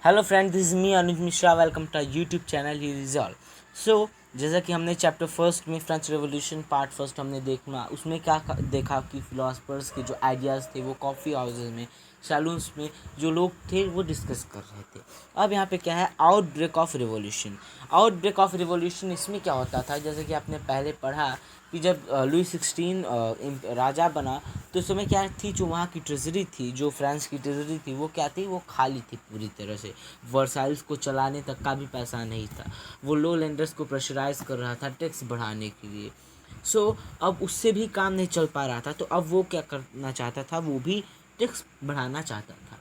Hello friend, this is me Anuj Mishra. Welcome to YouTube channel ही resolve. जैसा कि हमने चैप्टर फर्स्ट में फ्रेंच रेवोल्यूशन पार्ट फर्स्ट हमने देखना, उसमें क्या देखा कि फिलोसफर्स के जो आइडियाज़ थे वो कॉफ़ी हाउसेज में, सैलून्स में जो लोग थे वो डिस्कस कर रहे थे। अब यहाँ पे क्या है, outbreak of revolution. Outbreak of revolution इसमें क्या होता था, जैसे कि आपने पहले पढ़ा कि जब लुई 16 राजा बना तो उस समय क्या थी, जो वहाँ की ट्रेजरी थी, जो फ्रांस की ट्रेजरी थी, वो क्या थी, वो खाली थी पूरी तरह से। वर्साइल्स को चलाने तक का भी पैसा नहीं था। वो लो लैंडर्स को प्रेशराइज कर रहा था टैक्स बढ़ाने के लिए। अब उससे भी काम नहीं चल पा रहा था, तो अब वो क्या करना चाहता था, वो भी टैक्स बढ़ाना चाहता था।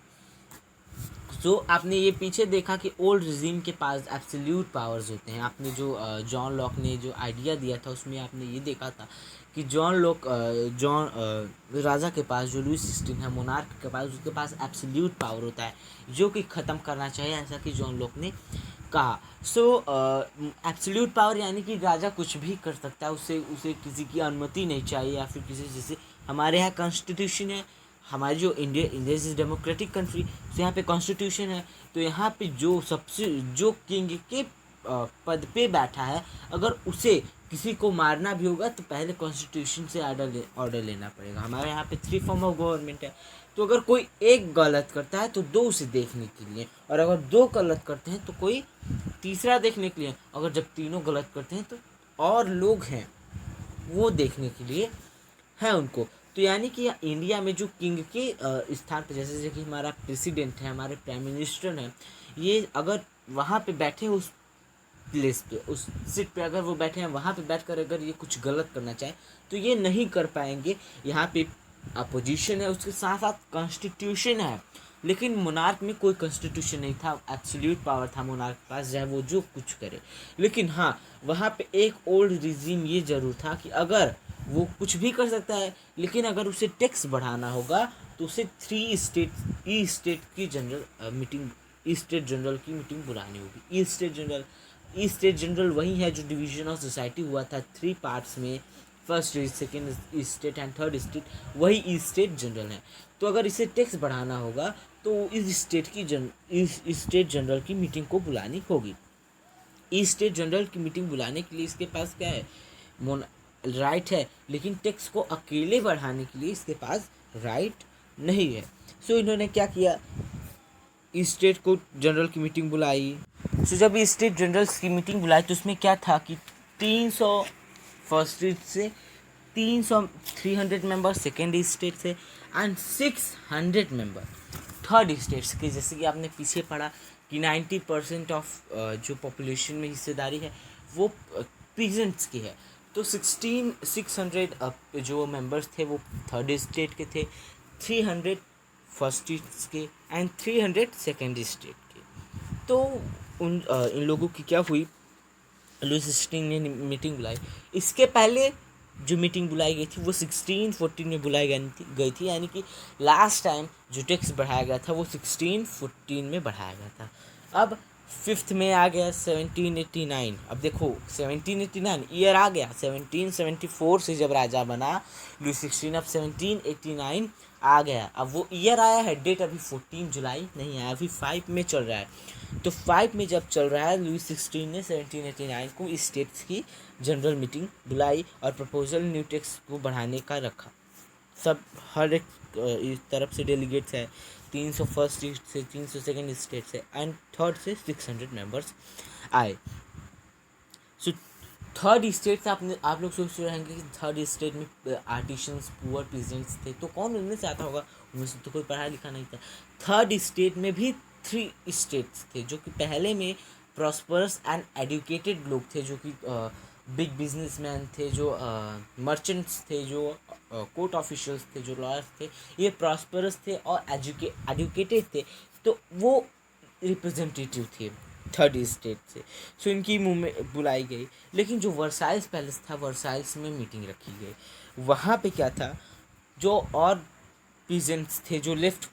आपने ये पीछे देखा कि ओल्ड रिजीम के पास एब्सोल्यूट पावर्स होते हैं। आपने जो जॉन लॉक ने जो आइडिया दिया था उसमें आपने ये देखा था कि जॉन राजा के पास, जो लुई 16 है, मोनार्क के पास, उसके पास एब्सोल्यूट पावर होता है जो कि ख़त्म करना चाहिए, ऐसा कि जॉन लॉक ने कहा। एब्सोल्यूट पावर यानी कि राजा कुछ भी कर सकता है, उसे उसे किसी की अनुमति नहीं चाहिए, या फिर किसी, जैसे हमारे यहाँ कॉन्स्टिट्यूशन है, हमारी जो इंडिया इज डेमोक्रेटिक कंट्री, तो यहाँ पे कॉन्स्टिट्यूशन है। तो यहाँ पे जो किंग के पद पे बैठा है, अगर उसे किसी को मारना भी होगा तो पहले कॉन्स्टिट्यूशन से ऑर्डर लेना पड़ेगा। हमारे यहाँ पे 3 फॉर्म ऑफ गवर्नमेंट है। तो अगर कोई एक गलत करता है तो 2 उसे देखने के लिए, और अगर 2 गलत करते हैं तो कोई तीसरा देखने के लिए, अगर जब तीनों गलत करते हैं तो और लोग हैं वो देखने के लिए है उनको। तो यानी कि इंडिया में जो किंग के स्थान पर, जैसे कि हमारा प्रेसिडेंट है, हमारे प्राइम मिनिस्टर हैं, ये अगर वहाँ पे बैठे, उस प्लेस पे, उस सीट पे अगर वो बैठे हैं, वहाँ पे बैठकर अगर ये कुछ गलत करना चाहे तो ये नहीं कर पाएंगे। यहाँ पे अपोजिशन है, उसके साथ साथ कॉन्स्टिट्यूशन है, लेकिन मोनार्क में कोई कॉन्स्टिट्यूशन नहीं था, एब्सोल्यूट पावर था मोनार्क के पास, चाहे वो जो कुछ करे। लेकिन हाँ, वहाँ पे एक ओल्ड रिजीम ये जरूर था कि अगर वो कुछ भी कर सकता है, लेकिन अगर उसे टैक्स बढ़ाना होगा तो उसे 3 स्टेट ई स्टेट की जनरल मीटिंग, ई स्टेट जनरल की मीटिंग बुलानी होगी। ई स्टेट जनरल वही है जो डिवीजन ऑफ सोसाइटी हुआ था 3 पार्ट्स में, first state, second state and third state, वही ई स्टेट जनरल है। तो अगर इसे टैक्स बढ़ाना होगा तो इस स्टेट जनरल की मीटिंग को बुलानी होगी। ई स्टेट जनरल की मीटिंग बुलाने के लिए इसके पास क्या है, राइट है, लेकिन टैक्स को अकेले बढ़ाने के लिए इसके पास राइट नहीं है। इन्होंने क्या किया, स्टेट को जनरल की मीटिंग बुलाई। जब स्टेट जनरल्स की मीटिंग बुलाई तो उसमें क्या था कि 300 फर्स्ट स्टेट से, 300 300 मेंबर सेकेंड स्टेट से, एंड 600 मेंबर थर्ड स्टेट्स के। जैसे कि आपने पीछे पढ़ा कि 90% ऑफ जो पॉपुलेशन में हिस्सेदारी है वो पीजेंट्स की है। तो 600 जो मेंबर्स थे वो थर्ड स्टेट के थे, 300 फर्स्ट स्टेट्स के, एंड 300 सेकेंड स्टेट के। तो इन लोगों की क्या हुई, लुई 16 ने मीटिंग बुलाई। इसके पहले जो मीटिंग बुलाई गई थी वो 1614 में बुलाई गई थी, यानी कि लास्ट टाइम जो टैक्स बढ़ाया गया था वो 1614 में बढ़ाया गया था। अब फिफ्थ में आ गया 1789। अब देखो 1789 ईयर आ गया, 1774 से जब राजा बना लुई 16, अब 1789 आ गया। अब वो ईयर आया है, डेट अभी 14 जुलाई नहीं आया, अभी 5 में चल रहा है। तो 5 में जब चल रहा है, लुई 16 ने 1789 को स्टेट्स की जनरल मीटिंग बुलाई और प्रपोजल न्यू टैक्स को बढ़ाने का रखा। सब हर एक इस तरफ से डेलीगेट्स है, 300 फर्स्ट स्टेट से, 300 सेकेंड स्टेट से, एंड थर्ड से 600 मेंबर्स आए। सो थर्ड स्टेट से आप लोग सोच रहे रहेंगे कि थर्ड स्टेट में आर्टिशंस, पुअर पीजेंट्स थे, तो कौन उनमें से आता होगा, उनमें से तो कोई पढ़ा लिखा नहीं था। थर्ड स्टेट में भी 3 स्टेट्स थे जो कि पहले में प्रॉस्परस एंड एडुकेटेड लोग थे, जो कि बिग बिजनेसमैन थे, जो मर्चेंट्स थे, जो कोर्ट ऑफिशियल्स थे, जो लॉयर्स थे, ये प्रॉस्परस थे और एडुकेटेड थे, तो वो रिप्रेजेंटेटिव थे थर्ड स्टेट से। इनकी मुंह में बुलाई गई। लेकिन जो वर्साइल्स पैलेस था, वर्साइल्स में मीटिंग रखी गई। वहाँ पे क्या था, जो और पीजेंट्स थे, जो लेफ्ट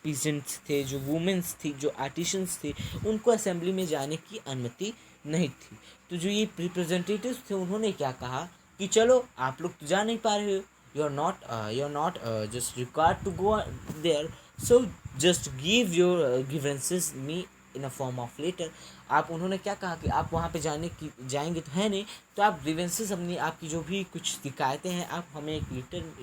पीजेंट्स थे, जो वुमेन्स थी, जो आर्टिशंस थे, उनको असेंबली में जाने की अनुमति नहीं थी। तो जो ये रिप्रेजेंटेटिव्स थे, उन्होंने क्या कहा कि चलो आप लोग तो जा नहीं पा रहे हो, you are not just required to go there, so just give your grievances me in a form of letter. आप उन्होंने क्या कहा कि आप वहाँ पे जाएंगे तो है नहीं, तो आप ग्रीवेंसेस अपनी आपकी जो भी कुछ शिकायतें हैं आप हमें एक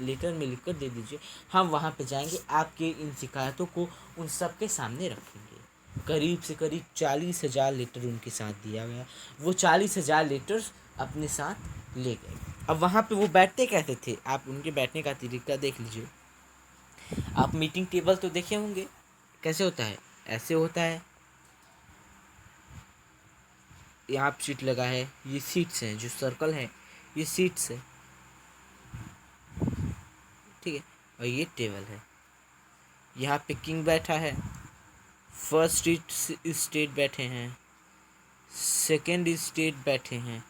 लेटर में लिख कर दे दीजिए, हम वहाँ पे जाएंगे, आपके इन शिकायतों को उन सब के सामने रखेंगे। करीब से करीब 40,000 लेटर उनके साथ दिया गया। वो 40,000 लेटर्स अपने साथ ले गए। अब वहाँ पे वो बैठते कैसे थे, आप उनके बैठने का तरीका देख लीजिए। आप मीटिंग टेबल तो देखे होंगे, कैसे होता है, ऐसे होता है, यहाँ पे सीट लगा है, ये सीट्स हैं, जो सर्कल है ये सीट्स है, ठीक है, और ये टेबल है। यहाँ पे किंग बैठा है, फर्स्ट स्टेट बैठे हैं, सेकेंड स्टेट बैठे हैं।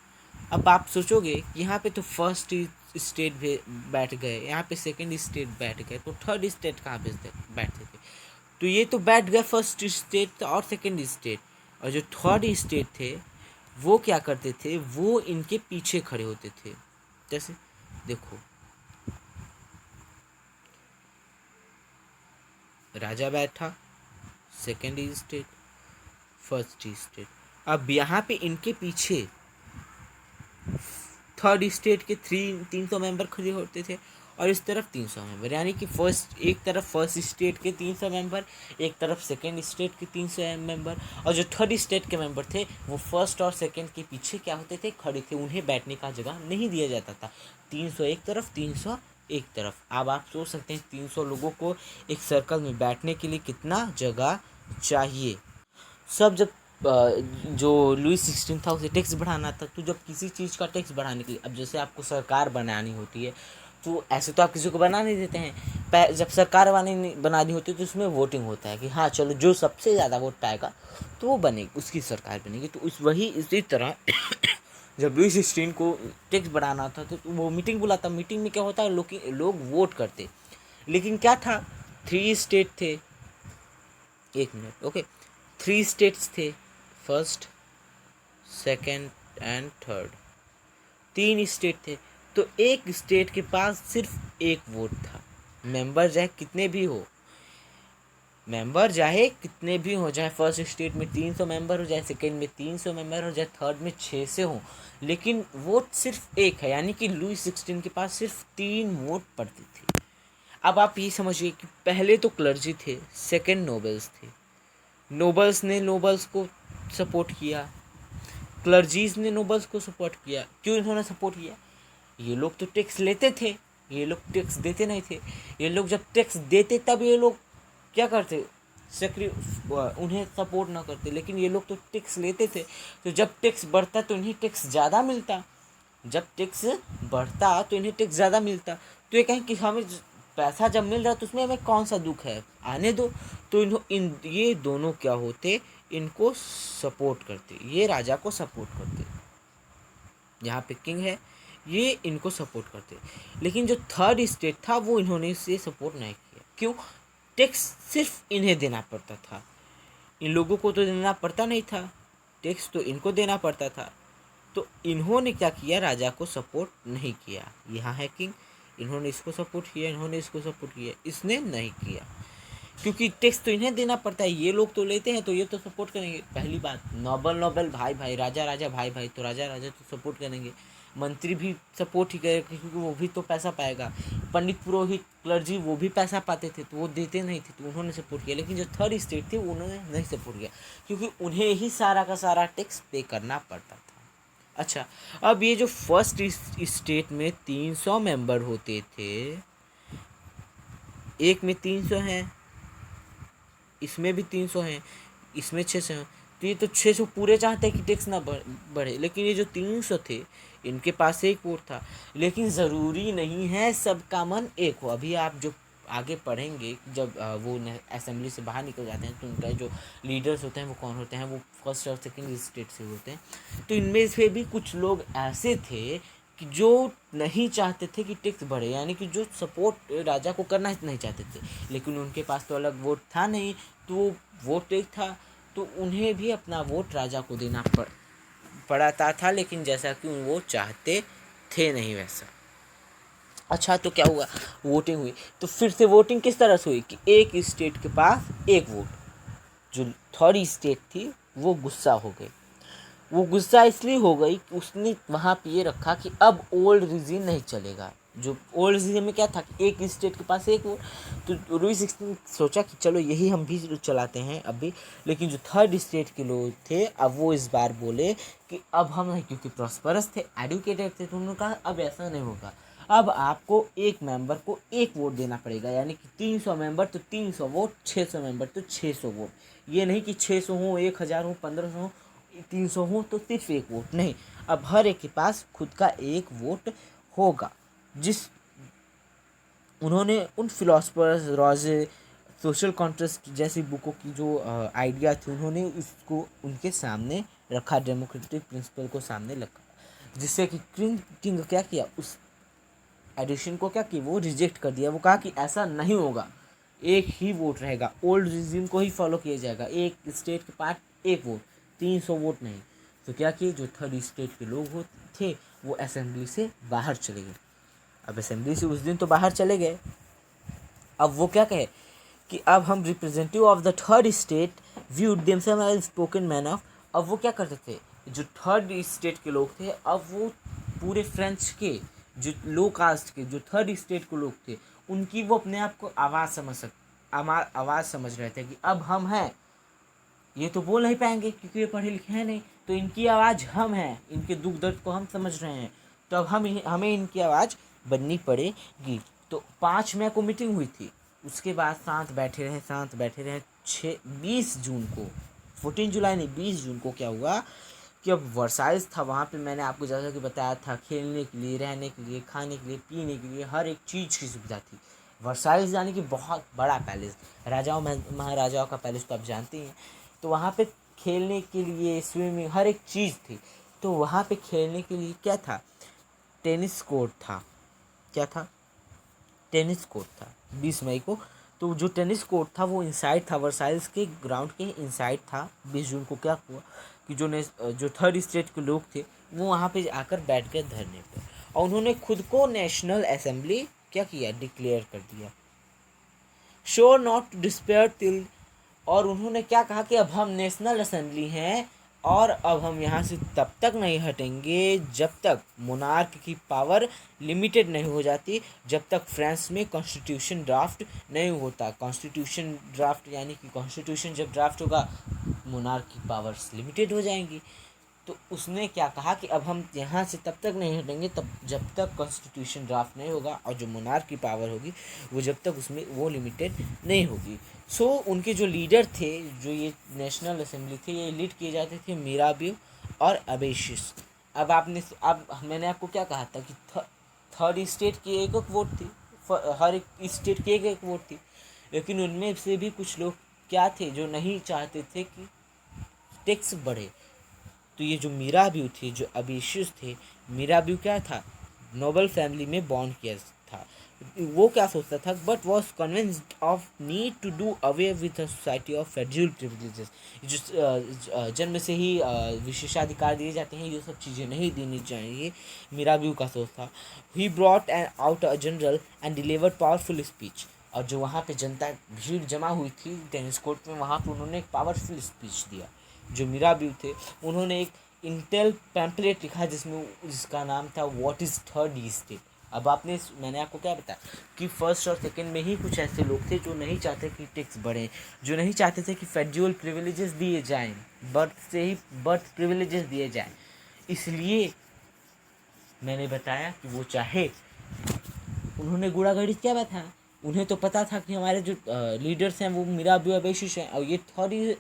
अब आप सोचोगे कि यहाँ पे तो फर्स्ट स्टेट बैठ गए, यहाँ पे सेकेंड स्टेट बैठ गए, तो थर्ड स्टेट कहाँ पे बैठते थे, तो ये तो बैठ गए फर्स्ट स्टेट और सेकेंड स्टेट, और जो थर्ड स्टेट थे वो क्या करते थे, वो इनके पीछे खड़े होते थे। जैसे देखो, राजा बैठा, सेकेंड स्टेट, फर्स्ट स्टेट। अब यहाँ पे इनके पीछे थर्ड स्टेट के 300 मेंबर खड़े होते थे, और इस तरफ 300 मेंबर, यानी कि एक तरफ फर्स्ट स्टेट के 300 मेंबर, एक तरफ सेकेंड स्टेट के 300 मेंबर, और जो थर्ड स्टेट के मेंबर थे वो फर्स्ट और सेकेंड के पीछे क्या होते थे, खड़े थे, उन्हें बैठने का जगह नहीं दिया जाता था। 300 एक तरफ, 300 एक तरफ। अब आप सोच सकते हैं 300 लोगों को एक सर्कल में बैठने के लिए कितना जगह चाहिए। सब जब जो लुईस 16 था उसे टैक्स बढ़ाना था, तो जब किसी चीज़ का टैक्स बढ़ाने के लिए, अब जैसे आपको सरकार बनानी होती है तो ऐसे तो आप किसी को बना नहीं देते हैं, जब सरकार बनानी होती है तो उसमें वोटिंग होता है कि हाँ चलो जो सबसे ज़्यादा वोट पाएगा तो वो बनेगी, उसकी सरकार बनेगी। तो इसी तरह जब लुईस 16 को टैक्स बढ़ाना था तो वो मीटिंग बुलाता। मीटिंग में क्या होता है, लोग वोट करते, लेकिन क्या था, 3 स्टेट थे, 1 मिनट, ओके, 3 स्टेट्स थे, first, second and third, 3 state थे, तो एक स्टेट के पास सिर्फ एक वोट था। मेंबर चाहे कितने भी हो, चाहे फर्स्ट स्टेट में 300 मेंबर हो, चाहे सेकेंड में 300 मेंबर हो, चाहे थर्ड में 600 हो, लेकिन वोट सिर्फ एक है, यानी कि लुईस 16 के पास सिर्फ 3 वोट पड़ते थे। अब आप ये समझिए कि पहले तो क्लर्जी थे, सेकेंड नोबल्स थे, नोबल्स ने नोबल्स को सपोर्ट किया, क्लर्जीज ने नोबल्स को सपोर्ट किया। क्यों इन्होंने सपोर्ट किया, ये लोग तो टैक्स लेते थे, ये लोग टैक्स देते नहीं थे। ये लोग जब टैक्स देते तब ये लोग क्या करते, उन्हें सपोर्ट ना करते, लेकिन ये लोग तो टैक्स लेते थे, तो जब टैक्स बढ़ता तो इन्हें टैक्स ज़्यादा मिलता, जब टैक्स बढ़ता तो इन्हें टैक्स ज़्यादा मिलता। तो ये कहें कि हमें पैसा जब मिल रहा तो उसमें हमें कौन सा दुख है, आने दो। तो ये दोनों क्या होते, इनको सपोर्ट करते, ये राजा को सपोर्ट करते, यहाँ पे किंग है, ये इनको सपोर्ट करते। लेकिन जो थर्ड स्टेट था वो इन्होंने इसे सपोर्ट नहीं किया। क्यों, टैक्स सिर्फ इन्हें देना पड़ता था, इन लोगों को तो देना पड़ता नहीं था, टैक्स तो इनको देना पड़ता था। तो इन्होंने क्या किया, राजा को सपोर्ट नहीं किया। यहाँ है किंग, इन्होंने इसको सपोर्ट किया, इन्होंने इसको सपोर्ट किया, इसने नहीं किया, क्योंकि टैक्स तो इन्हें देना पड़ता है, ये लोग तो लेते हैं तो ये तो सपोर्ट करेंगे। पहली बात, नोबल भाई भाई, राजा भाई भाई, तो राजा तो सपोर्ट करेंगे, मंत्री भी सपोर्ट ही करेगा क्योंकि वो भी तो पैसा पाएगा, पंडित पुरोहित क्लर्जी वो भी पैसा पाते थे तो वो देते नहीं थे, तो उन्होंने सपोर्ट किया। लेकिन जो थर्ड स्टेट थे उन्होंने नहीं सपोर्ट किया, क्योंकि उन्हें ही सारा का सारा टैक्स पे करना पड़ता था। अच्छा, अब ये जो फर्स्ट स्टेट में 300 मेंबर होते थे, एक में 300 हैं, इसमें भी 300 हैं, इसमें 600 हैं, तो ये तो 600 पूरे चाहते हैं कि टैक्स ना बढ़े, लेकिन ये जो 300 थे इनके पास एक वोट था। लेकिन ज़रूरी नहीं है सबका मन एक हो। अभी आप जो आगे पढ़ेंगे, जब वो असेंबली से बाहर निकल जाते हैं तो उनका जो लीडर्स होते हैं वो कौन होते हैं, वो फर्स्ट और सेकेंड स्टेट से होते हैं। तो इनमें से भी कुछ लोग ऐसे थे कि जो नहीं चाहते थे कि टैक्स बढ़े, यानी कि जो सपोर्ट राजा को करना नहीं चाहते थे, लेकिन उनके पास तो अलग वोट था नहीं, तो वो वोट एक था, तो उन्हें भी अपना वोट राजा को देना पड़ता था, लेकिन जैसा कि वो चाहते थे नहीं वैसा। अच्छा, तो क्या हुआ, वोटिंग हुई, तो फिर से वोटिंग किस तरह से हुई कि एक स्टेट के पास एक वोट, जो थर्ड स्टेट थी वो गुस्सा हो गई। वो गुस्सा इसलिए हो गई कि उसने वहाँ पे ये रखा कि अब ओल्ड रिजीम नहीं चलेगा। जो ओल्ड रिजीम में क्या था कि एक स्टेट के पास एक वो, तो लुई 16 सोचा कि चलो यही हम भी चलाते हैं अब भी। लेकिन जो थर्ड स्टेट के लोग थे अब वो इस बार बोले कि अब हम नहीं, क्योंकि प्रॉस्परस थे, एडुकेटेड थे, तो उन्होंने कहा अब ऐसा नहीं होगा, अब आपको एक मेंबर को एक वोट देना पड़ेगा। यानी कि 300 मेंबर तो 300 वोट, 600 मेंबर तो 600 वोट। ये नहीं कि 600 हो, 1000 हो, 1500 हो, 300 हो तो सिर्फ एक वोट नहीं, अब हर एक के पास खुद का एक वोट होगा। जिस उन्होंने उन फिलोसफर्स रॉजे, सोशल कॉन्ट्रेस्ट जैसी बुकों की जो आइडिया थी, उन्होंने इसको उनके सामने रखा, डेमोक्रेटिक प्रिंसिपल को सामने रखा, जिससे कि किंग क्या किया, उस एडिशन को क्या किया, वो रिजेक्ट कर दिया। वो कहा कि ऐसा नहीं होगा, एक ही वोट रहेगा, ओल्ड रिजीम को ही फॉलो किया जाएगा, एक स्टेट के पास एक वोट, 300 वोट नहीं। तो क्या किए, जो थर्ड स्टेट के लोग थे वो असेंबली से बाहर चले गए। अब असेंबली से उस दिन तो बाहर चले गए, अब वो क्या कहे कि अब हम representative of the third state viewed themselves as spoken man of. अब वो क्या करते थे, जो थर्ड स्टेट के लोग थे, अब वो पूरे फ्रेंच के जो लो कास्ट के जो थर्ड स्टेट के लोग थे, उनकी वो अपने आप को आवाज़ समझ रहे थे कि अब हम हैं। ये तो बोल नहीं पाएंगे क्योंकि ये पढ़े लिखे हैं नहीं, तो इनकी आवाज़ हम हैं, इनके दुख दर्द को हम समझ रहे हैं, तो अब हमें इनकी आवाज़ बननी पड़ेगी। तो 5 मई को मीटिंग हुई थी, उसके बाद शांत बैठे रहे 20 जून को, 14 जुलाई नहीं, 20 जून को क्या हुआ कि अब वर्साइल्स था, वहाँ पे मैंने आपको जैसा कि बताया था, खेलने के लिए, रहने के लिए, खाने के लिए, पीने के लिए, हर एक चीज़ की सुविधा थी। वर्साइल्स यानी कि बहुत बड़ा पैलेस, राजाओं महाराजाओं का पैलेस तो आप जानते ही हैं। तो वहाँ पे खेलने के लिए, स्विमिंग, हर एक चीज़ थी। तो वहाँ पे खेलने के लिए क्या था, टेनिस कोर्ट था। क्या था, टेनिस कोर्ट था 20 मई को। तो जो टेनिस कोर्ट था वो इनसाइड था, वर्साइल्स के ग्राउंड के इनसाइड था। 20 जून को क्या हुआ कि जो थर्ड स्टेट के लोग थे वो वहाँ पे आकर बैठ गए धरने पर, और उन्होंने खुद को नेशनल असेंबली क्या किया, डिक्लेयर कर दिया, show not to despair till. और उन्होंने क्या कहा कि अब हम नेशनल असेंबली हैं, और अब हम यहाँ से तब तक नहीं हटेंगे जब तक मोनार्क की पावर लिमिटेड नहीं हो जाती, जब तक फ्रांस में कॉन्स्टिट्यूशन ड्राफ्ट नहीं होता। कॉन्स्टिट्यूशन ड्राफ्ट यानी कि कॉन्स्टिट्यूशन जब ड्राफ्ट होगा, मोनार्क की पावर्स लिमिटेड हो जाएंगी। तो उसने क्या कहा कि अब हम यहाँ से तब तक नहीं हटेंगे तब जब तक कॉन्स्टिट्यूशन ड्राफ्ट नहीं होगा, और जो मोनार्क की पावर होगी वो जब तक उसमें वो लिमिटेड नहीं होगी। सो उनके जो लीडर थे, जो ये नेशनल असेंबली थी, ये लीड किए जाते थे मिराबियो और अबेशियस। अब मैंने आपको क्या कहा था कि थर्ड स्टेट की एक एक वोट थी, हर एक स्टेट की एक एक वोट थी, लेकिन उनमें से भी कुछ लोग क्या थे जो नहीं चाहते थे कि टैक्स बढ़े। तो ये जो मीराब्यू थी, जो अबेशियस थे, मीराब्यू क्या था, नोबल फैमिली में बॉर्न किया था। वो क्या सोचता था, but was convinced of need to do away with the society of federal privileges. जो जन्म से ही विशेषाधिकार दिए जाते हैं, ये सब चीज़ें नहीं देनी चाहिए, मीराब्यू का सोच था। He brought out a general and delivered powerful speech. और जो वहाँ पे जनता भीड़ जमा हुई थी टेनिस कोर्ट में, वहाँ पे उन्होंने एक पावरफुल स्पीच दिया। जो मिराबियो थे उन्होंने एक इंटेल पैम्पलेट लिखा जिसका नाम था व्हाट इज़ थर्ड स्टेट। अब मैंने आपको क्या बताया कि फर्स्ट और सेकंड में ही कुछ ऐसे लोग थे जो नहीं चाहते कि टैक्स बढ़े, जो नहीं चाहते थे कि फेडरल प्रिविलेजेस दिए जाएं, बर्थ प्रिविलेजेस दिए जाएं। इसलिए मैंने बताया कि वो चाहे, उन्होंने गुड़ागड़ी क्या बताया, उन्हें तो पता था कि हमारे जो लीडर्स हैं वो मिराबियो अबेशिश हैं, और ये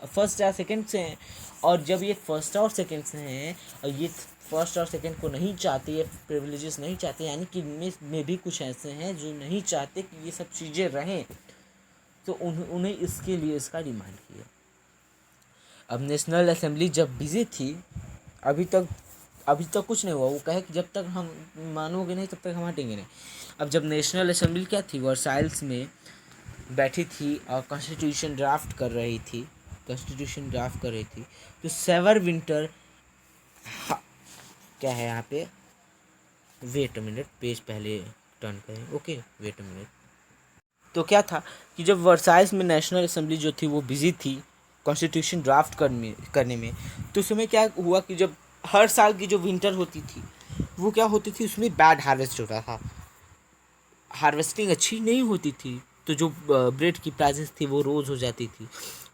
फर्स्ट या सेकंड से हैं। और जब ये फर्स्ट और सेकंड से हैं और ये फर्स्ट और सेकंड को नहीं चाहते, ये प्रिविलेजेस नहीं चाहते, यानी कि इनमें में भी कुछ ऐसे हैं जो नहीं चाहते कि ये सब चीज़ें रहें, तो उन्हें इसके लिए इसका डिमांड किया। अब नेशनल असेंबली जब बिजी थी, अभी तक अभी तक कुछ नहीं हुआ। वो कहे कि जब तक हम मानोगे नहीं तब तक हम हटेंगे नहीं। अब जब नेशनल असेंबली क्या थी, वर्साइल्स में बैठी थी और कॉन्स्टिट्यूशन ड्राफ्ट कर रही थी, तो सेवर विंटर क्या है यहाँ पे, वेट अ मिनट, पेज पहले टर्न करें, ओके वेट अ मिनट। तो क्या था कि जब वर्साइल्स में नेशनल असेंबली जो थी वो बिजी थी, कॉन्स्टिट्यूशन ड्राफ्ट करने में। तो उसमें क्या हुआ कि जब हर साल की जो विंटर होती थी वो क्या होती थी, उसमें बैड हार्वेस्ट होता था, हार्वेस्टिंग अच्छी नहीं होती थी, तो जो ब्रेड की प्राइसेस थी वो रोज़ हो जाती थी,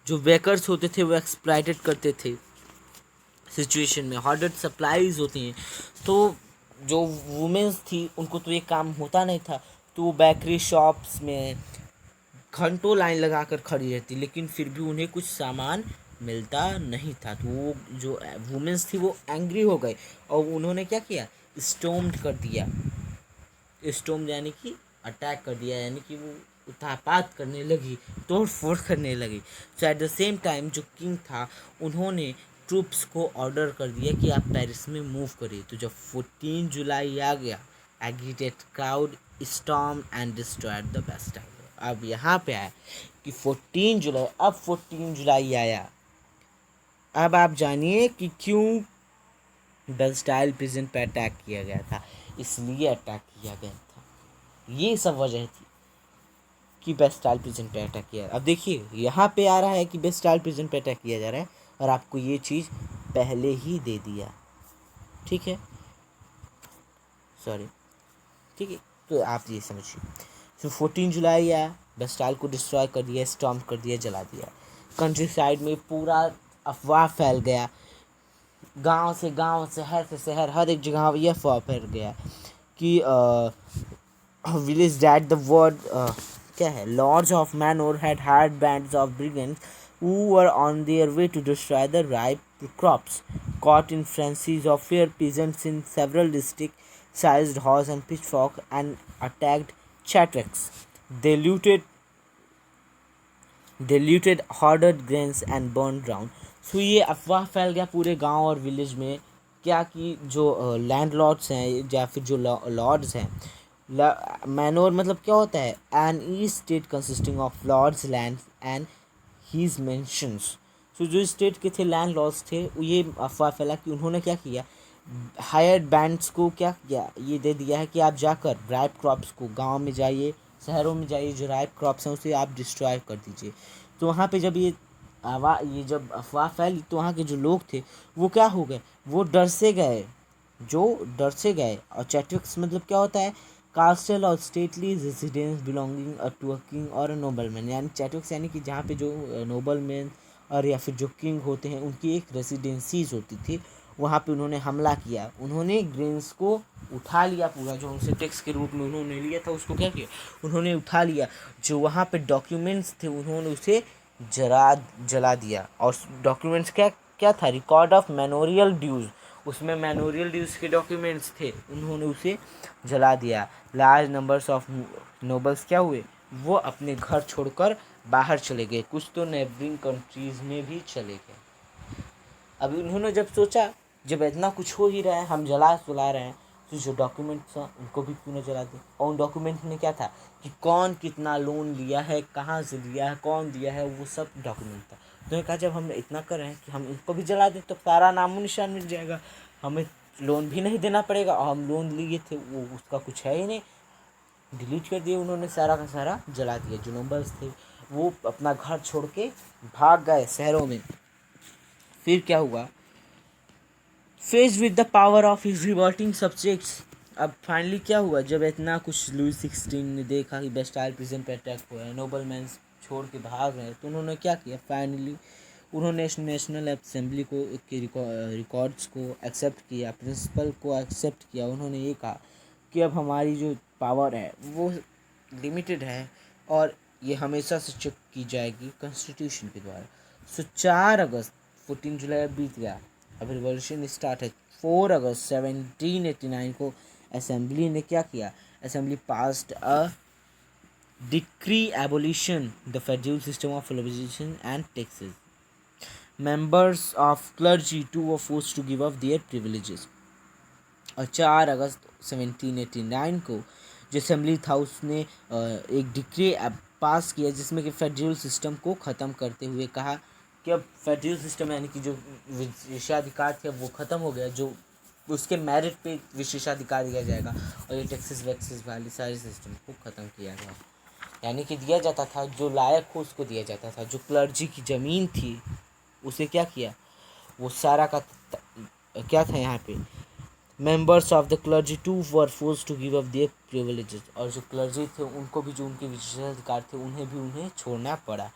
जो बेकर्स होते थे वो एक्सप्लॉइटेड करते थे सिचुएशन में, हॉर्डेड सप्लाईज होती हैं, तो जो वुमेन्स थी उनको तो ये काम होता नहीं था, तो वो बेकरी शॉप्स में घंटों लाइन लगा कर खड़ी रहती, लेकिन फिर भी उन्हें कुछ सामान मिलता नहीं था। तो वो जो वुमेन्स थी वो एंग्री हो गए और उन्होंने क्या किया, स्टोम्ड कर दिया, स्टोम यानी कि अटैक कर दिया, यानी कि वो उतापात करने लगी, तोड़ फोड़ करने लगी। सो एट द सेम टाइम जो किंग था उन्होंने ट्रूप्स को ऑर्डर कर दिया कि आप पेरिस में मूव करिए। तो जब 14 जुलाई आ गया, एग्रीटेड crowd storm and destroyed the Bastille. अब यहाँ पे आया कि 14 जुलाई, अब 14 जुलाई आया, अब आप जानिए कि क्यों बेस्टाइल प्रिजन पे अटैक किया गया था। इसलिए अटैक किया गया था, ये सब वजह थी कि बेस्टाइल प्रिजन पे अटैक किया। अब देखिए यहाँ पे आ रहा है कि बेस्टाइल प्रिजन पे अटैक किया जा रहा है और आपको ये चीज़ पहले ही दे दिया, ठीक है, सॉरी, ठीक है, तो आप ये समझिए। तो 14 जुलाई आया, बेस्टाइल को डिस्ट्रॉय कर दिया, स्टॉर्म कर दिया, जला दिया। कंट्री साइड में पूरा अफवाह फैल गया, गांव से गांव, शहर से शहर, हर एक जगह ये अफवाह फैल गया कि village that the word क्या है, lords of Manor had hired bands of brigands who were on their way to destroy the ripe crops. Caught in frenzies of fear, peasants in several districts seized horse and pitchfork and attacked Chatrix. They looted hoarded grains and burned ground. So ये अफवाह फैल गया पूरे गांव और village में, क्या कि जो लैंडलॉर्ड्स हैं या फिर जो लॉर्ड्स हैं, मैनोर मतलब क्या होता है, an estate consisting of lords land and his mansions. तो जो स्टेट के थे लैंड लॉर्ड्स थे, ये अफवाह फैला कि उन्होंने क्या किया, हायर्ड बैंड्स को क्या किया, ये दे दिया है कि आप जाकर राइप क्रॉप्स को, गांव में जाइए, शहरों में जाइए, जो राइप क्रॉप्स हैं उसे आप डिस्ट्रॉय कर दीजिए। तो वहाँ पे जब ये जब अफवाह फैली तो वहाँ के जो लोग थे वो क्या हो गए, वो डर से गए। और चैटविक्स मतलब क्या होता है, कास्टल और stately residence belonging to a king और अ नोबलमैन, यानी चैटविक्स यानी कि जहाँ पे जो नोबलमैन और या फिर जो किंग होते हैं उनकी एक रेसिडेंसीज होती थी, वहाँ पे उन्होंने हमला किया, उन्होंने ग्रेन्स को उठा लिया, पूरा जो उनसे टैक्स के रूप में उन्होंने लिया था उसको क्या किया, उन्होंने उठा लिया। जो वहाँ पे डॉक्यूमेंट्स थे उन्होंने उसे जला दिया। और डॉक्यूमेंट्स क्या क्या था, रिकॉर्ड ऑफ मैनोरियल ड्यूज़, उसमें मैनोरियल ड्यूज़ के डॉक्यूमेंट्स थे, उन्होंने उसे जला दिया। लार्ज नंबर्स ऑफ नोबल्स क्या हुए, वो अपने घर छोड़कर बाहर चले गए, कुछ तो नेबरिंग कंट्रीज़ में भी चले गए। अभी उन्होंने जब सोचा, जब इतना कुछ हो ही रहा है, हम जला रहे हैं, तो जो डॉक्यूमेंट्स हैं उनको भी क्यों न जला दें। और उन डॉक्यूमेंट में क्या था कि कौन कितना लोन लिया है, कहाँ से लिया है, कौन दिया है, वो सब डॉक्यूमेंट था। तो कहा जब हम इतना कर रहे हैं कि हम इनको भी जला दें तो सारा नामो निशान मिल जाएगा, हमें लोन भी नहीं देना पड़ेगा, और हम लोन लिए थे वो उसका कुछ है ही नहीं। डिलीट कर दिए उन्होंने, सारा का सारा जला दिया। जो नंबर्स थे वो अपना घर छोड़ के भाग गए शहरों में। फिर क्या हुआ, faced with the power of his revolting subjects, अब फाइनली क्या हुआ, जब इतना कुछ लुई 16 ने देखा कि बेस्टाइल प्रिजन पे अटैक हुआ है, नोबल मैन छोड़ के भाग रहे हैं, तो उन्होंने क्या किया, फाइनली उन्होंने नेशनल असेंबली को के रिकॉर्ड्स को एक्सेप्ट किया, प्रिंसिपल को एक्सेप्ट किया। उन्होंने ये कहा कि अब हमारी जो पावर है वो लिमिटेड है और ये हमेशा से चेक की जाएगी कॉन्स्टिट्यूशन के द्वारा। सो 4 अगस्त, 14 जुलाई बीत गया, अब रिवॉल्यूशन स्टार्ट है। 4 अगस्त 1789 को असेंबली ने क्या किया, assembly passed a decree abolition the federal system of religion and taxes. Members of clergy too were forced to give up their privileges. और 4 अगस्त 1789 को जो असेंबली था उसने एक डिक्री पास किया जिसमें कि फेडरल सिस्टम को ख़त्म करते हुए कहा कि अब फेडरल सिस्टम यानी कि जो विशेषाधिकार थे वो ख़त्म हो गया, जो उसके मेरिट पे विशेषाधिकार दिया जाएगा, और ये टैक्सेस वैक्सेस वाली सारे सिस्टम को ख़त्म किया गया। यानी कि दिया जाता था, जो लायक हो उसको दिया जाता था। जो क्लर्जी की ज़मीन थी उसे क्या किया, वो सारा का क्या था यहाँ पे, members of the clergy too were force to give up their privileges, और जो क्लर्जी थे उनको भी जो उनके विशेषाधिकार थे उन्हें छोड़ना पड़ा।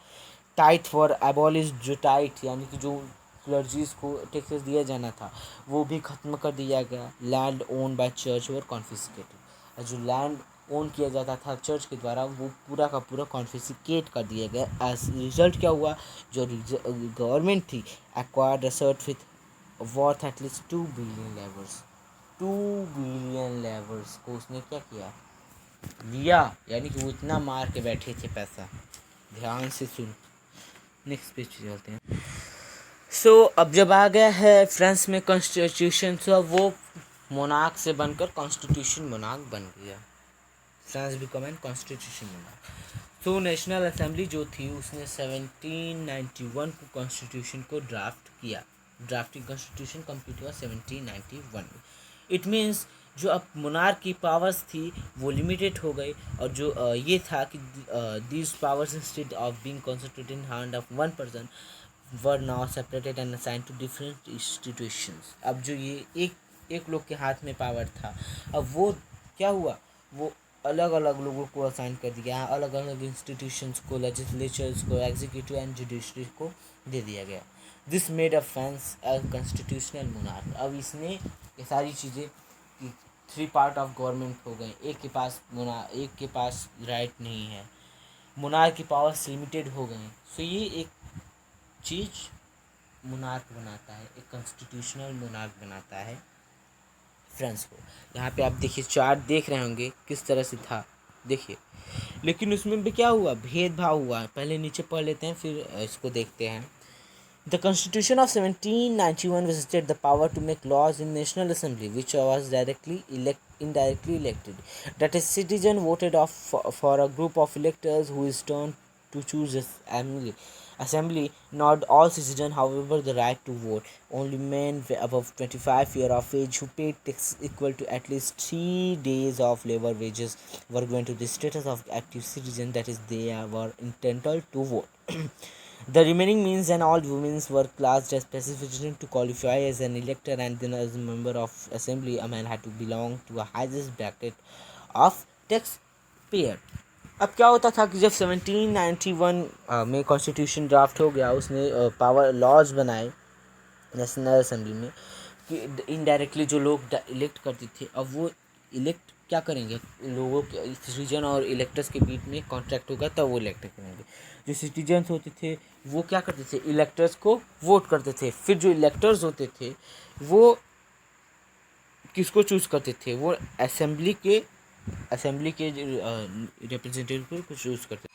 टाइट फॉर एबॉलिश, जो टाइट यानी कि जो क्लर्जीज को टैक्सेस दिया जाना था वो भी ख़त्म कर दिया गया। Land own by church were confiscated, और जो लैंड ओन किया जाता था चर्च के द्वारा वो पूरा का पूरा कॉन्फिस्केट कर दिया गया। एज रिजल्ट क्या हुआ, जो गवर्नमेंट थी acquired assert with worth at least 2 billion levers, 2 billion levers को उसने क्या किया, लिया। यानी कि वो इतना मार के बैठे थे पैसा। ध्यान से सुन, नेक्स्ट पेज पे चलते हैं। अब जब आ गया है फ्रांस में कॉन्स्टिट्यूशन, तो वो मोनार्क से बनकर कॉन्स्टिट्यूशन मोनार्क बन गया। France become an constitution monarch. National assembly जो थी उसने 1791 को कॉन्स्टिट्यूशन को ड्राफ्ट किया। ड्राफ्टिंग कॉन्स्टिट्यूशन कंप्लीट हुआ 1791 में। इट मीन्स जो अब मोनार्क की पावर्स थी वो लिमिटेड हो गई, और जो ये था कि these powers instead of being concentrated in hand of one person were now separated and assigned to different institutions. अब जो ये एक लोग के हाथ में पावर था, अब वो क्या हुआ, वो अलग अलग लोगों को असाइन कर दिया, अलग अलग इंस्टीट्यूशंस को, लेजिस्लेचर्स को, एग्जीक्यूटिव एंड जुडिशरी को दे दिया गया। This made a France a constitutional monarch. अब इसने ये सारी चीज़ें 3 पार्ट ऑफ गवर्नमेंट हो गए, एक के पास राइट नहीं है, मोनार्क की पावर्स लिमिटेड हो गए। ये एक चीज़ मोनार्क बनाता है, एक कॉन्स्टिट्यूशनल मोनार्क बनाता है फ्रांस को। यहाँ पे आप देखिए चार्ट देख रहे होंगे किस तरह से था, देखिए। लेकिन उसमें भी क्या हुआ, भेदभाव हुआ। पहले नीचे पढ़ लेते हैं फिर इसको देखते हैं। The Constitution of 1791 vested the power to make laws in National Assembly, which was indirectly elected. That is, citizen voted for a group of electors who is turned to choose assembly. Not all citizens, however, the right to vote. Only men above 25 years of age who paid tax equal to at least 3 days of labor wages were going to the status of active citizen. That is, they were entitled to vote. The remaining men and all women were classed as specification to qualify as an elector, and then as a member of assembly a man had to belong to a highest bracket of taxpayer. अब क्या होता था कि जब 1791 में constitution draft हो गया, उसने पावर लॉज बनाए नेशनल असेंबली में कि इनडायरेक्टली जो लोग इलेक्ट करते थे, अब वो इलेक्ट क्या करेंगे, लोगों के सिटीजन और इलेक्टर्स के बीच में कॉन्ट्रैक्ट होगा तब वो इलेक्ट करेंगे। जो सिटीजन्स होते थे वो क्या करते थे, इलेक्टर्स को वोट करते थे। फिर जो इलेक्टर्स होते थे वो किसको चूज़ करते थे, वो असेंबली के रिप्रेजेंटेटिव को चूज़ करते थे,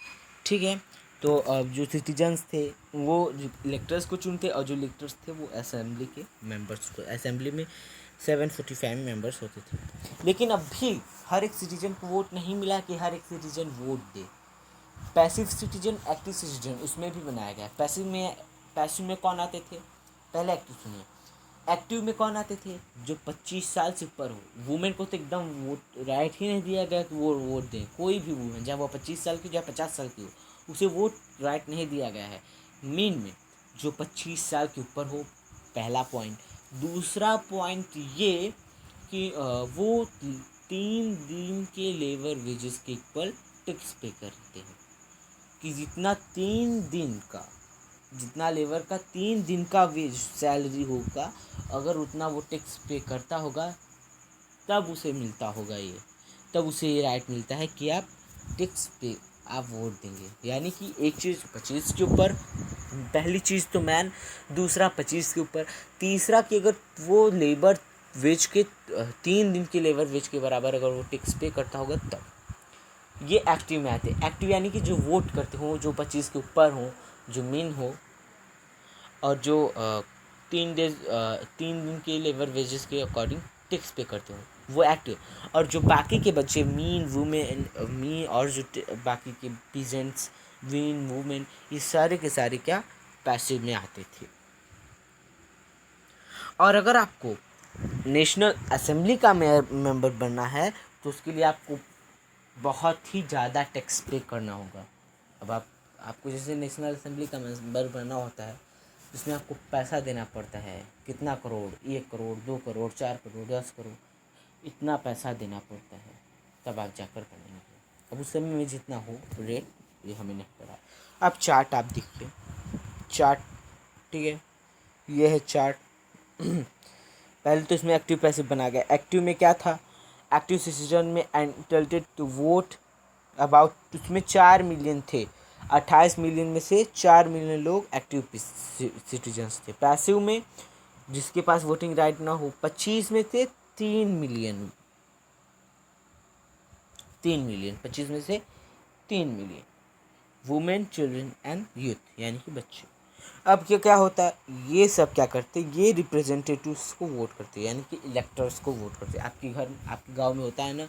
ठीक है। तो अब जो सिटीजन्स थे वो इलेक्टर्स को चुनते, और जो इलेक्टर्स थे वो असेंबली के मेंबर्स को। असेंबली में 745 मेंबर्स होते थे। लेकिन अब भी हर एक सिटीजन को वोट नहीं मिला कि हर एक सिटीजन वोट दे। पैसिव सिटीजन, एक्टिव सिटीजन उसमें भी बनाया गया। पैसिव में कौन आते थे, पहले एक्टिव सुनिए। एक्टिव में कौन आते थे, जो 25 साल से ऊपर हो। वुमेन को तो एकदम वोट राइट ही नहीं दिया गया कि वो वोट दें। कोई भी वुमेन, चाहे वो 25 साल की, चाहे 50 साल की हो, उसे वोट राइट नहीं दिया गया है। मेन में जो 25 साल के ऊपर हो, पहला पॉइंट। दूसरा पॉइंट ये कि वो 3 दिन के लेबर वेजेस के इक्वल टैक्स पे करते हैं, कि जितना लेबर का 3 दिन का वेज सैलरी होगा, अगर उतना वो टैक्स पे करता होगा तब उसे मिलता होगा ये, तब उसे ये राइट मिलता है कि आप टैक्स पे आप वोट देंगे। यानी कि एक चीज़ 25 के ऊपर, पहली चीज़ तो मैन, दूसरा 25 के ऊपर, तीसरा कि अगर वो लेबर वेज के 3 दिन के लेबर वेज के बराबर अगर वो टैक्स पे करता होगा तब। ये एक्टिव में आते हैं। एक्टिव यानी कि जो वोट करते हों, जो 25 के ऊपर हों, जो मेन हो, और जो 3 दिन के लेबर वेजेस के अकॉर्डिंग टैक्स पे करते हो, वो एक्टिव। और जो बाकी के बच्चे मीन वुमेन और जो बाकी के पीजेंट्स, मीन वुमेन, ये सारे के सारे क्या पैसिव में आते थे। और अगर आपको नेशनल असेंबली का मेंबर बनना है तो उसके लिए आपको बहुत ही ज़्यादा टैक्स पे करना होगा। अब आपको जैसे नेशनल असेंबली का मेंबर बनना होता है, जिसमें आपको पैसा देना पड़ता है, कितना करोड़, 1 करोड़, 2 करोड़, 4 करोड़, 10 करोड़, इतना पैसा देना पड़ता है, तब आप जाकर बनेंगे। अब उस समय में जितना हो रेट, ये हमें नहीं पता। अब चार्ट आप देखिए, चार्ट, ठीक है, ये है चार्ट। पहले तो इसमें एक्टिव पैसिव बना गया। एक्टिव में क्या था, एक्टिव सिटीजन में एंटिटेड टू वोट अबाउट, उसमें 4 मिलियन थे, 28 मिलियन में से 4 मिलियन लोग एक्टिव सिटीजन्स थे। पैसिव में जिसके पास वोटिंग राइट ना हो 25 में से 3 मिलियन, 3 मिलियन, 25 में से 3 million women, children and youth, यानी कि बच्चे। अब क्या क्या होता है, ये सब क्या करते हैं, ये रिप्रेजेंटेटिव्स को वोट करते हैं, यानी कि इलेक्टर्स को वोट करते हैं। आपके गांव में होता है ना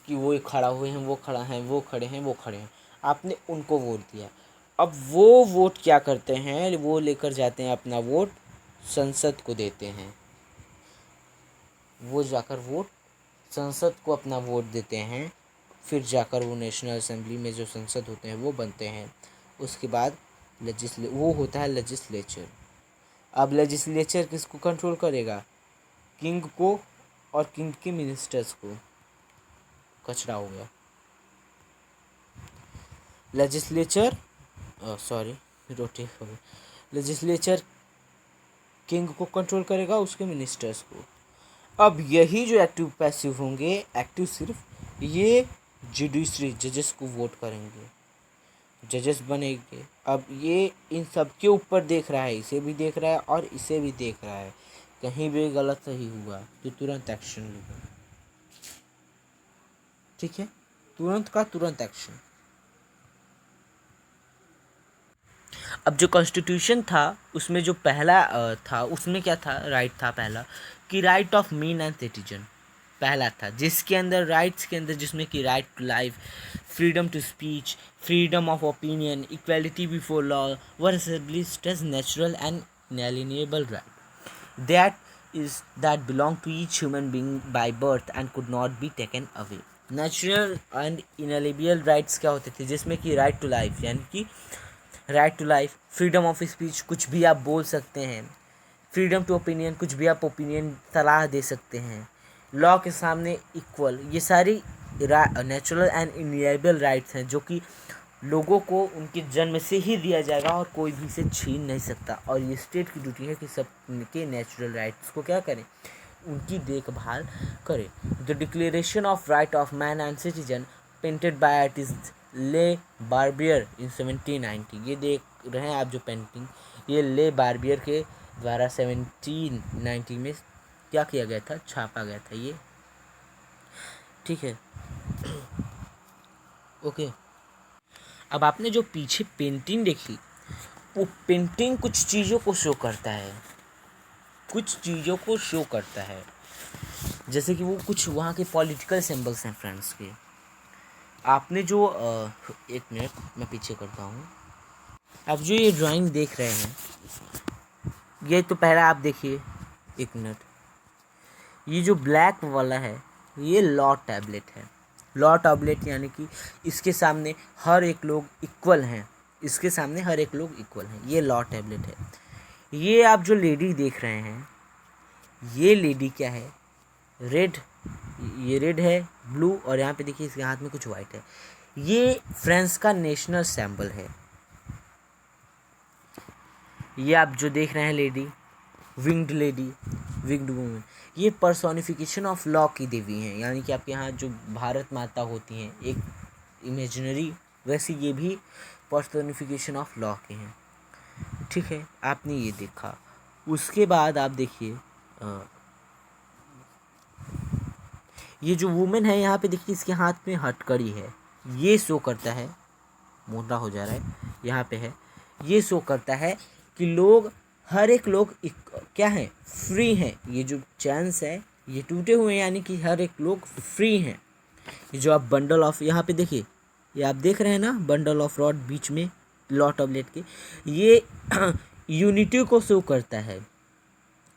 कि वो खड़ा हुए हैं, वो खड़ा हैं, वो खड़े हैं, वो खड़े हैं, आपने उनको वोट दिया। अब वो वोट क्या करते हैं, वो लेकर जाते हैं अपना वोट संसद को देते हैं। वो जाकर वोट संसद को अपना वोट देते हैं, फिर जाकर वो नेशनल असेंबली में जो संसद होते हैं वो बनते हैं। उसके बाद वो होता है लेजिस्लेचर। अब लेजिस्लेचर किसको कंट्रोल करेगा, किंग को और किंग के मिनिस्टर्स को। कचरा हो गया। लेजिस्लेचर, सॉरी रोटी हो गई। लेजिस्लेचर किंग को कंट्रोल करेगा, उसके मिनिस्टर्स को। अब यही जो एक्टिव पैसिव होंगे, एक्टिव सिर्फ ये जुडिशरी जजेस को वोट करेंगे, जजेस बनेंगे। अब ये इन सब के ऊपर देख रहा है, इसे भी देख रहा है और इसे भी देख रहा है, कहीं भी गलत सही हुआ तो तुरंत एक्शन लेगा। ठीक है, तुरंत का तुरंत एक्शन। अब जो कॉन्स्टिट्यूशन था उसमें जो पहला था, उसमें क्या था, राइट था पहला कि right of men and citizen पहला था, जिसके अंदर राइट्स के अंदर जिसमें कि right to life, freedom to speech, freedom of opinion, equality before law were established as natural and inalienable right that belong to each human being by birth and could not be taken away। Natural and ineligible rights क्या होते थे, जिसमें कि right to life, यानी कि right to life, freedom of speech, कुछ भी आप बोल सकते हैं, फ्रीडम टू ओपिनियन, कुछ भी आप ओपिनियन सलाह दे सकते हैं, लॉ के सामने इक्वल, ये सारी नेचुरल एंड इनएलिजिबल राइट्स हैं जो कि लोगों को उनके जन्म से ही दिया जाएगा और कोई भी इसे छीन नहीं सकता। और ये स्टेट की ड्यूटी है कि सब के नेचुरल राइट्स को क्या करें, उनकी देखभाल करें। The declaration of right of man and citizen painted bye artist ले बार्बियर इन 1790। ये देख रहे हैं आप जो पेंटिंग, ये ले बार्बियर के द्वारा 1790 में क्या किया गया था, छापा गया था ये। ठीक है, ओके। अब आपने जो पीछे पेंटिंग देखी, वो पेंटिंग कुछ चीज़ों को शो करता है, कुछ चीज़ों को शो करता है, जैसे कि वो कुछ वहाँ के पॉलिटिकल सिंबल्स हैं फ्रेंड्स के। आपने जो एक मिनट मैं पीछे करता हूँ। आप जो ये ड्राइंग देख रहे हैं, ये तो पहला आप देखिए, एक मिनट, ये जो ब्लैक वाला है ये लॉ टैबलेट है। लॉ टैबलेट यानी कि इसके सामने हर एक लोग इक्वल हैं, इसके सामने हर एक लोग इक्वल हैं, ये लॉ टैबलेट है। ये आप जो लेडी देख रहे हैं, ये लेडी क्या है, रेड, ये रेड है, ब्लू, और यहाँ पे देखिए इसके हाथ में कुछ वाइट है। ये फ्रांस का नेशनल सिंबल है। ये आप जो देख रहे हैं lady, winged lady, winged women, ये पर्सोनिफिकेशन ऑफ लॉ की देवी हैं, यानी कि आपके यहाँ जो भारत माता होती हैं एक इमेजिनरी, वैसे ये भी पर्सोनिफिकेशन ऑफ लॉ के हैं। ठीक है, आपने ये देखा। उसके बाद आप देखिए ये जो वुमेन है यहाँ पे देखिए, इसके हाथ में हथकड़ी है, ये शो करता है, मोटा हो जा रहा है, यहाँ पे है, ये शो करता है कि लोग, हर एक लोग क्या है, फ्री हैं। ये जो चैन्स है ये टूटे हुए हैं, यानी कि हर एक लोग फ्री हैं। ये जो आप बंडल ऑफ, यहाँ पे देखिए, ये आप देख रहे हैं ना, बंडल ऑफ रॉड बीच में लॉ टैबलेट के, ये यूनिटी को शो करता है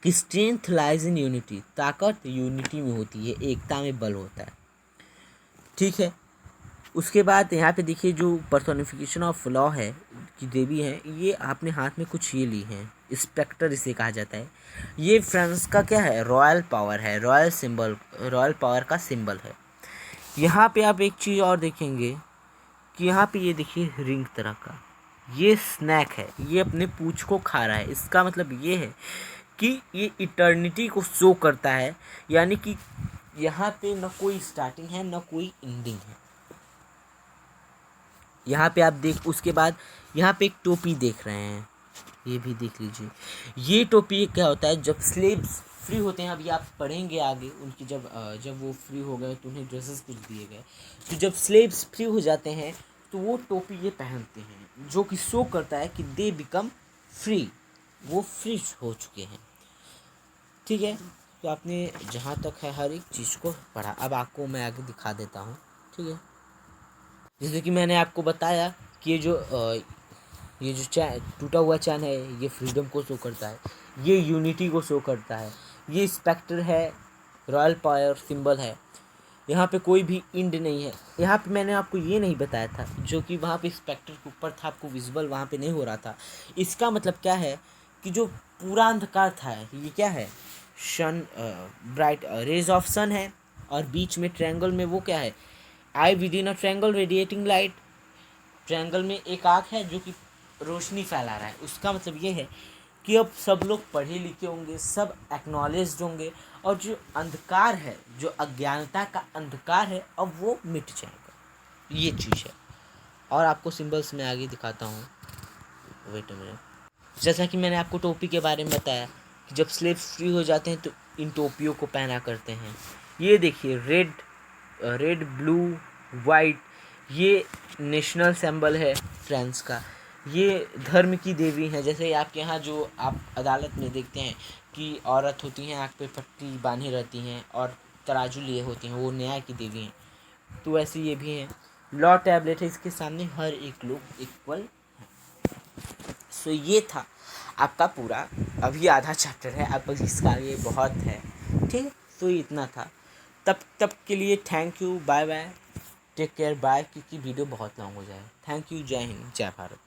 कि स्ट्रेंथ लाइज इन यूनिटी, ताकत यूनिटी में होती है, एकता में बल होता है। ठीक है, उसके बाद यहाँ पे देखिए जो पर्सोनिफिकेशन ऑफ लॉ है की देवी है, ये आपने हाथ में कुछ ये ली हैं, स्पेक्टर इसे कहा जाता है। ये फ्रांस का क्या है, रॉयल पावर है, रॉयल सिंबल, रॉयल पावर का सिंबल है। यहाँ पे आप एक चीज़ और देखेंगे कि यहाँ पे ये देखिए रिंग तरह का ये स्नैक है, ये अपने पूंछ को खा रहा है। इसका मतलब ये है कि ये इटर्निटी को शो करता है, यानी कि यहाँ पे न कोई स्टार्टिंग है न कोई एंडिंग है। यहाँ पे आप देख, उसके बाद यहाँ पे एक टोपी देख रहे हैं, ये भी देख लीजिए। ये टोपी क्या होता है, जब स्लेव्स फ्री होते हैं, अभी आप पढ़ेंगे आगे उनकी, जब वो फ्री हो गए तो उन्हें ड्रेसेस कुछ दिए गए। तो जब स्लेव्स फ्री हो जाते हैं तो वो टोपी ये पहनते हैं, जो कि शो करता है कि दे बिकम फ्री, वो फ्री हो चुके हैं। ठीक है, तो आपने जहाँ तक है हर एक चीज़ को पढ़ा, अब आपको मैं आगे दिखा देता हूँ। ठीक है, जैसे कि मैंने आपको बताया कि ये जो चैन, टूटा हुआ चैन है, ये फ्रीडम को शो करता है, ये यूनिटी को शो करता है, ये स्पेक्टर है, रॉयल पावर सिंबल है। यहाँ पे कोई भी इंड नहीं है। यहाँ पे मैंने आपको ये नहीं बताया था, जो कि वहाँ पे स्पेक्टर के ऊपर था, आपको विजिबल वहाँ पे नहीं हो रहा था। इसका मतलब क्या है कि जो पूरा अंधकार था, ये क्या है, sun, bright rays of sun है, और बीच में ट्रायंगल में वो क्या है, eye within a triangle radiating light. Triangle में एक आँख है जो कि रोशनी फैला रहा है। उसका मतलब ये है कि अब सब लोग पढ़े लिखे होंगे, सब एक्नॉलेज्ड होंगे, और जो अंधकार है, जो अज्ञानता का अंधकार है, अब वो मिट जाएगा। ये चीज़ है। और आपको सिंबल्स में आगे दिखाता हूँ, वेट अ मिनट। जैसा कि मैंने आपको टोपी के बारे में बताया कि जब स्लेव्स फ्री हो जाते हैं तो इन टोपियों को पहना करते हैं। ये देखिए रेड ब्लू वाइट, ये नेशनल सिंबल है फ्रांस का। ये धर्म की देवी हैं, जैसे आपके यहाँ जो आप अदालत में देखते हैं कि औरत होती हैं, आँख पे पट्टी बांधी रहती हैं और तराजू लिए होती हैं, वो न्याय की देवी हैं। तो वैसे ये भी हैं। लॉ टैबलेट है, इसके सामने हर एक लोग इक्वल है। सो ये था आपका पूरा, अभी आधा चैप्टर है, अब इसका आगे बहुत है। ठीक है, तो इतना था। तब के लिए thank you, bye bye, take care, bye, क्योंकि वीडियो बहुत लॉन्ग हो जाए। थैंक यू, जय हिंद, जय भारत।